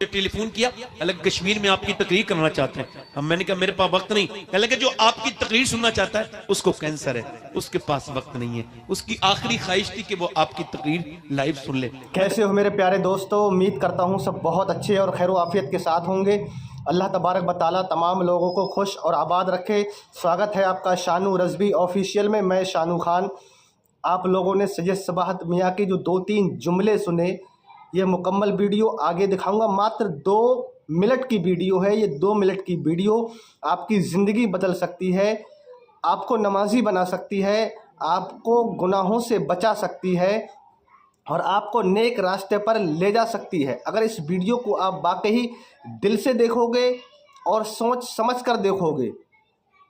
ٹیلی phone کیا، الگ کشمیر میں آپ کی تقریر کرنا چاہتے ہیں. ہم میں نے کہا میرے پاس وقت نہیں. کہنے لگے جو آپ کی تقریر سننا چاہتا ہے اس کو کینسر ہے، اس کے پاس وقت نہیں ہے. اس کی آخری خواہش تھی کہ وہ آپ کی تقریر لائیو سن لے. کیسے ہو میرے پیارے دوستو؟ امید کرتا ہوں سب بہت اچھے اور خیر و عافیت کے ساتھ ہوں گے. اللہ تبارک و تعالیٰ تمام لوگوں کو خوش اور آباد رکھے. سواگت ہے آپ کا شانو رضوی آفیشیل میں شانو خان. آپ لوگوں نے سید صباحت میاں کے جو 2-3 جملے سنے، یہ مکمل ویڈیو آگے دکھاؤں گا. ماتر 2 منٹ کی ویڈیو ہے. یہ 2 منٹ کی ویڈیو آپ کی زندگی بدل سکتی ہے، آپ کو نمازی بنا سکتی ہے، آپ کو گناہوں سے بچا سکتی ہے اور آپ کو نیک راستے پر لے جا سکتی ہے. اگر اس ویڈیو کو آپ واقعی دل سے دیکھو گے اور سوچ سمجھ کر دیکھو گے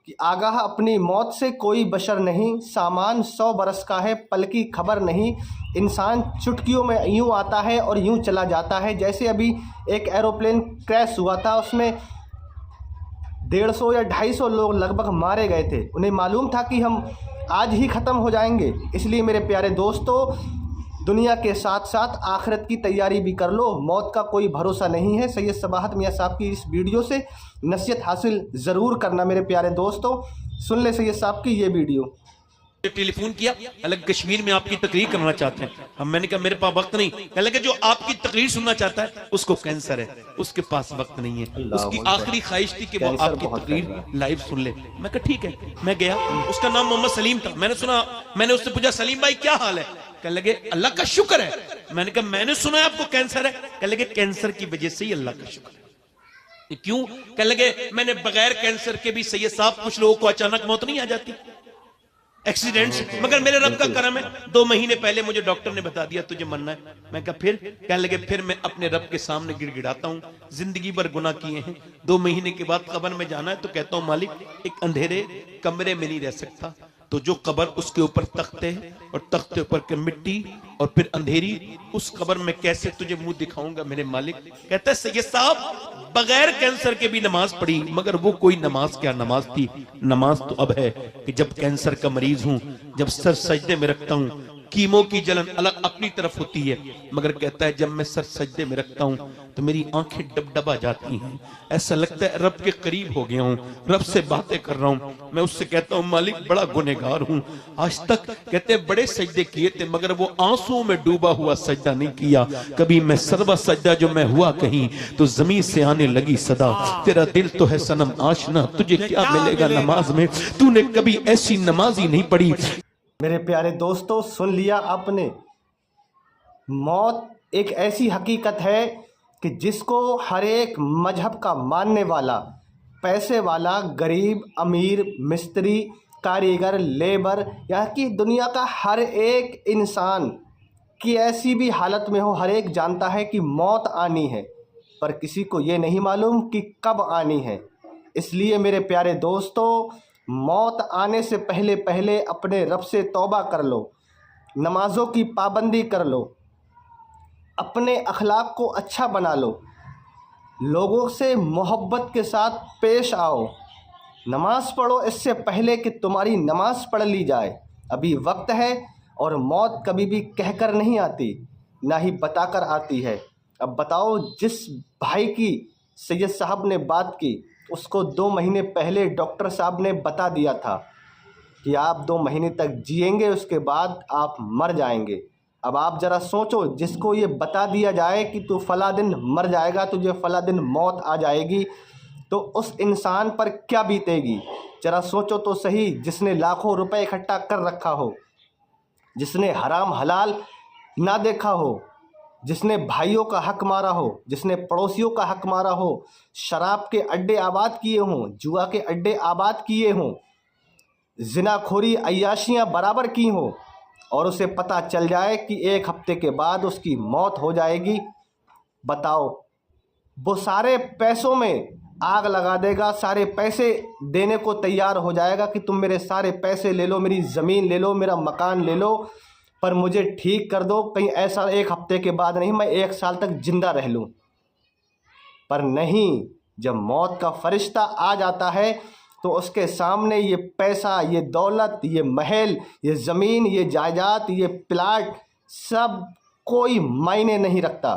کہ آگاہ اپنی موت سے کوئی بشر نہیں، سامان 100 برس کا ہے، پل کی خبر نہیں. انسان چٹکیوں میں یوں آتا ہے اور یوں چلا جاتا ہے. جیسے ابھی ایک ایروپلین کریش ہوا تھا، اس میں 150 یا 250 لوگ لگ بھگ مارے گئے تھے. انہیں معلوم تھا کہ ہم آج ہی ختم ہو جائیں گے. اس لیے میرے پیارے دوستو، دنیا کے ساتھ ساتھ آخرت کی تیاری بھی کر لو. موت کا کوئی بھروسہ نہیں ہے. سید صباحت میاں صاحب کی اس ویڈیو سے نصیحت حاصل ضرور کرنا میرے پیارے دوستو. سن لے سید صاحب کی یہ ویڈیو. ٹیلی فون کیا، الگ کشمیر میں آپ کی تقریر کرنا چاہتے ہیں. ہم میں نے کہا میرے پاس وقت نہیں. کہنے لگے جو آپ کی تقریر سننا چاہتا ہے اس کو کینسر ہے، اس کے پاس وقت نہیں ہے. اس کی آخری خواہش تھی کہ وہ آپ کی تقریر لائیو سن لے. میں کہا ٹھیک ہے. میں گیا، اس کا نام محمد سلیم تھا. میں نے سنا، میں نے اس سے پوچھا سلیم بھائی کیا حال ہے؟ کہنے لگے اللہ کا شکر ہے. میں نے کہا میں نے سنا ہے آپ کو کینسر ہے. کہنے لگے کینسر کی وجہ سے ہی اللہ کا شکر ہے. کیوں؟ کہنے لگے میں نے بغیر کینسر کے بھی سید صاحب کچھ لوگوں کو اچانک موت نہیں آ جاتی ایکسیڈنٹ سے، مگر میرے رب کا کرم ہے 2 مہینے پہلے مجھے ڈاکٹر نے بتا دیا تجھے مرنا ہے. میں کہا پھر؟ کہنے لگے پھر میں اپنے رب کے سامنے گڑ گڑاتا ہوں، زندگی بھر گناہ کیے ہیں. 2 مہینے کے بعد قبر میں جانا ہے تو کہتا ہوں مالک ایک اندھیرے کمرے میں نہیں رہ سکتا، تو جو قبر اس کے اوپر تخت ہے اور تخت کے اوپر کے مٹی اور پھر اندھیری، اس قبر میں کیسے تجھے منہ دکھاؤں گا میرے مالک. کہتا ہے سید صاحب بغیر کینسر کے بھی نماز پڑھی، مگر وہ کوئی نماز کیا نماز تھی. نماز تو اب ہے کہ جب کینسر کا مریض ہوں، جب سر سجدے میں رکھتا ہوں، کیمو کی جلن الگ اپنی طرف ہوتی ہے، مگر کہتا ہے جب میں سر سجدے میں رکھتا ہوں تو میری آنکھیں ڈبڈبا جاتی ہیں. ایسا لگتا ہے رب کے قریب ہو گیا ہوں، رب سے باتیں کر رہا ہوں. میں اس سے کہتا ہوں مالک بڑا گنہگار ہوں، آج تک کہتے ہیں بڑے سجدے کیے تھے مگر وہ آنسوں میں ڈوبا ہوا سجدہ نہیں کیا. کبھی میں سربا سجدہ جو میں ہوا کہیں تو زمین سے آنے لگی صدا، تیرا دل تو ہے صنم آشنا، تجھے کیا ملے گا نماز میں، تو نے کبھی ایسی نماز ہی نہیں پڑھی. میرے پیارے دوستو، سن لیا آپ نے. موت ایک ایسی حقیقت ہے کہ جس کو ہر ایک مذہب کا ماننے والا، پیسے والا، غریب، امیر، مستری، کاریگر، لیبر، یہاں کی دنیا کا ہر ایک انسان کی ایسی بھی حالت میں ہو، ہر ایک جانتا ہے کہ موت آنی ہے، پر کسی کو یہ نہیں معلوم کہ کب آنی ہے. اس لیے میرے پیارے دوستو، موت آنے سے پہلے اپنے رب سے توبہ کر لو، نمازوں کی پابندی کر لو، اپنے اخلاق کو اچھا بنا لو، لوگوں سے محبت کے ساتھ پیش آؤ، نماز پڑھو اس سے پہلے کہ تمہاری نماز پڑھ لی جائے. ابھی وقت ہے اور موت کبھی بھی کہہ کر نہیں آتی، نہ ہی بتا کر آتی ہے. اب بتاؤ، جس بھائی کی سید صاحب نے بات کی اس کو 2 مہینے پہلے ڈاکٹر صاحب نے بتا دیا تھا کہ آپ 2 مہینے تک جئیں گے، اس کے بعد آپ مر جائیں گے. اب آپ ذرا سوچو، جس کو یہ بتا دیا جائے کہ تو فلاں دن مر جائے گا، تجھے فلاں دن موت آ جائے گی، تو اس انسان پر کیا بیتے گی. ذرا سوچو تو صحیح. جس نے لاکھوں روپے اکٹھا کر رکھا ہو، جس نے حرام حلال نہ دیکھا ہو، جس نے بھائیوں کا حق مارا ہو، جس نے پڑوسیوں کا حق مارا ہو، شراب کے اڈے آباد کیے ہوں، جوا کے اڈے آباد کیے ہوں، زنا کھوری عیاشیاں برابر کی ہوں، اور اسے پتہ چل جائے کہ 1 ہفتے کے بعد اس کی موت ہو جائے گی، بتاؤ وہ سارے پیسوں میں آگ لگا دے گا، سارے پیسے دینے کو تیار ہو جائے گا کہ تم میرے سارے پیسے لے لو، میری زمین لے لو، میرا مکان لے لو، پر مجھے ٹھیک کر دو. کہیں ایسا 1 ہفتے کے بعد نہیں، میں 1 سال تک زندہ رہ لوں. پر نہیں، جب موت کا فرشتہ آ جاتا ہے تو اس کے سامنے یہ پیسہ، یہ دولت، یہ محل، یہ زمین، یہ جائیداد، یہ پلاٹ، سب کوئی معنی نہیں رکھتا.